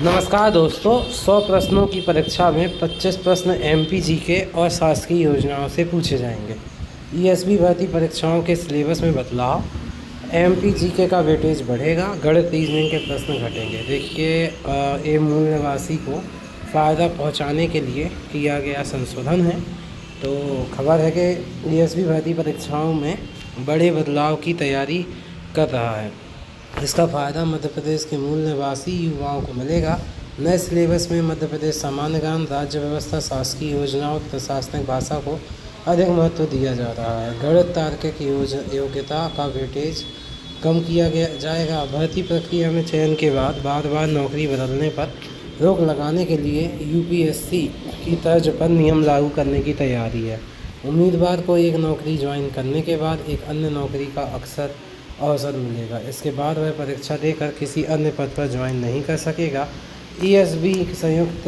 नमस्कार दोस्तों, 100 प्रश्नों की परीक्षा में 25 प्रश्न एमपी जीके और शासकीय योजनाओं से पूछे जाएंगे। ईएसबी भर्ती परीक्षाओं के सिलेबस में बदलाव, एमपी जीके का वेटेज बढ़ेगा, गणित रीजनिंग के प्रश्न घटेंगे। देखिए, ये मूल निवासी को फ़ायदा पहुंचाने के लिए किया गया संशोधन है। तो खबर है कि ईएसबी भर्ती परीक्षाओं में बड़े बदलाव की तैयारी कर रहा है। इसका फ़ायदा मध्य प्रदेश के मूल निवासी युवाओं को मिलेगा। नए सिलेबस में मध्य प्रदेश सामान्य ज्ञान, राज्य व्यवस्था, शासकीय योजनाओं, प्रशासनिक भाषा को अधिक महत्व दिया जा रहा है। गणित तार्किक योग्यता का वेटेज कम किया जाएगा। भर्ती प्रक्रिया में चयन के बाद बार बार नौकरी बदलने पर रोक लगाने के लिए यूपीएससी की तर्ज पर नियम लागू करने की तैयारी है। उम्मीदवार को एक नौकरी ज्वाइन करने के बाद एक अन्य नौकरी का अवसर मिलेगा। इसके बाद वह परीक्षा देकर किसी अन्य पद पर ज्वाइन नहीं कर सकेगा। ईएसबी संयुक्त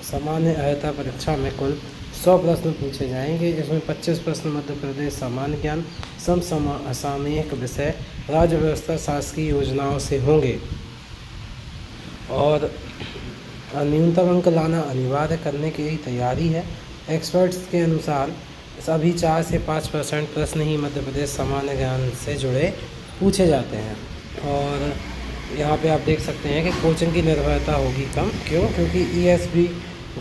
सामान्य अर्हता परीक्षा में कुल 100 प्रश्न पूछे जाएंगे। इसमें 25 प्रश्न मध्य प्रदेश सामान्य ज्ञान, समसामयिक विषय, राज्य व्यवस्था, शासकीय योजनाओं से होंगे और न्यूनतम अंक लाना अनिवार्य करने की तैयारी है। एक्सपर्ट्स के अनुसार सभी 4 से 5% प्रश्न ही मध्य प्रदेश सामान्य ज्ञान से जुड़े पूछे जाते हैं। और यहाँ पे आप देख सकते हैं कि कोचिंग की निर्भरता होगी कम। क्योंकि ईएसबी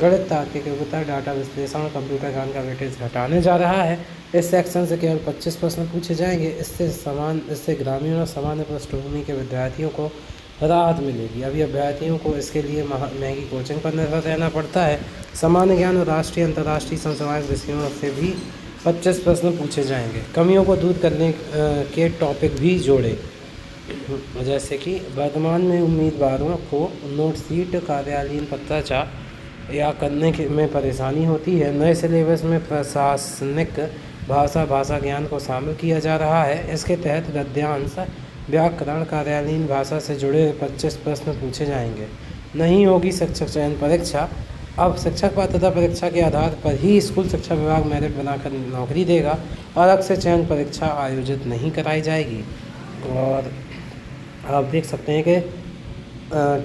गणित तार्किक योग्यता, डाटा विश्लेषण और कंप्यूटर ज्ञान का वेटेज घटाने जा रहा है। इस सेक्शन से केवल 25 प्रश्न पूछे जाएंगे। इससे ग्रामीण और सामान्य पृष्ठभूमि के विद्यार्थियों को राहत मिलेगी। अभी अभ्यर्थियों को इसके लिए महंगी कोचिंग पर निर्भर रहना पड़ता है। सामान्य ज्ञान और राष्ट्रीय अंतर्राष्ट्रीय समसामयिक विषयों से भी 25 प्रश्न पूछे जाएंगे। कमियों को दूर करने के टॉपिक भी जोड़े, जैसे कि वर्तमान में उम्मीदवारों को नोट सीट, कार्यालयीन पत्राचार या करने में परेशानी होती है। नए सिलेबस में प्रशासनिक भाषा ज्ञान को शामिल किया जा रहा है। इसके तहत गद्यांश, व्याकरण, कार्यालयीन भाषा से जुड़े 25 प्रश्न पूछे जाएंगे। नहीं होगी शिक्षक चयन परीक्षा। अब शिक्षक पात्रता परीक्षा के आधार पर ही स्कूल शिक्षा विभाग मेरिट बनाकर नौकरी देगा। अलग से चयन परीक्षा आयोजित नहीं कराई जाएगी। और आप देख सकते हैं कि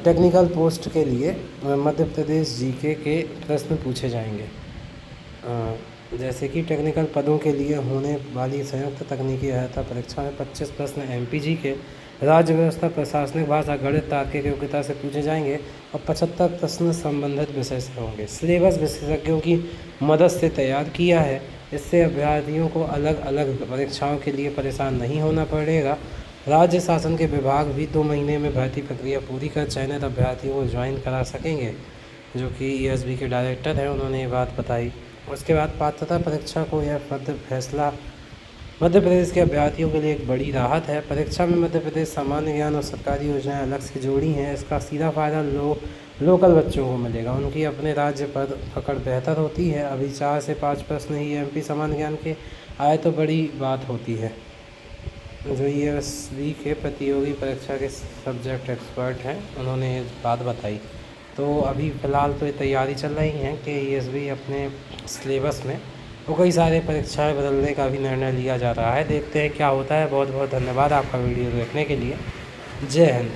टेक्निकल पोस्ट के लिए मध्य प्रदेश जीके के प्रश्न पूछे जाएंगे। जैसे कि टेक्निकल पदों के लिए होने वाली संयुक्त तकनीकी अर्हता परीक्षा में 25 प्रश्न एमपी के, राज्य व्यवस्था, प्रशासनिक भाषा, गणित तार्किक योग्यता से पूछे जाएंगे और 75 प्रश्न संबंधित विषय से होंगे। सिलेबस विशेषज्ञों की मदद से तैयार किया है। इससे अभ्यर्थियों को अलग अलग परीक्षाओं के लिए परेशान नहीं होना पड़ेगा। राज्य शासन के विभाग भी 2 महीने में भर्ती प्रक्रिया पूरी कर चयनित अभ्यर्थियों को ज्वाइन करा सकेंगे, जो कि ईएसबी के डायरेक्टर हैं, उन्होंने ये बात बताई। उसके बाद पात्रता परीक्षा को यह फैसला मध्य प्रदेश के अभ्यर्थियों के लिए एक बड़ी राहत है। परीक्षा में मध्य प्रदेश सामान्य ज्ञान और सरकारी योजनाएं अलग से जोड़ी हैं। इसका सीधा फ़ायदा लोकल बच्चों को मिलेगा। उनकी अपने राज्य पर पकड़ बेहतर होती है। अभी 4 से 5 प्रश्न ही एमपी सामान्य ज्ञान के आए तो बड़ी बात होती है। जो ईएसबी के प्रतियोगी परीक्षा के सब्जेक्ट एक्सपर्ट हैं, उन्होंने ये बात बताई। तो अभी फ़िलहाल तो ये तैयारी चल रही है कि ईएसबी अपने सिलेबस में वो कई सारे परीक्षाएं बदलने का भी निर्णय लिया जा रहा है। देखते हैं क्या होता है। बहुत बहुत धन्यवाद आपका वीडियो देखने के लिए। जय हिंद।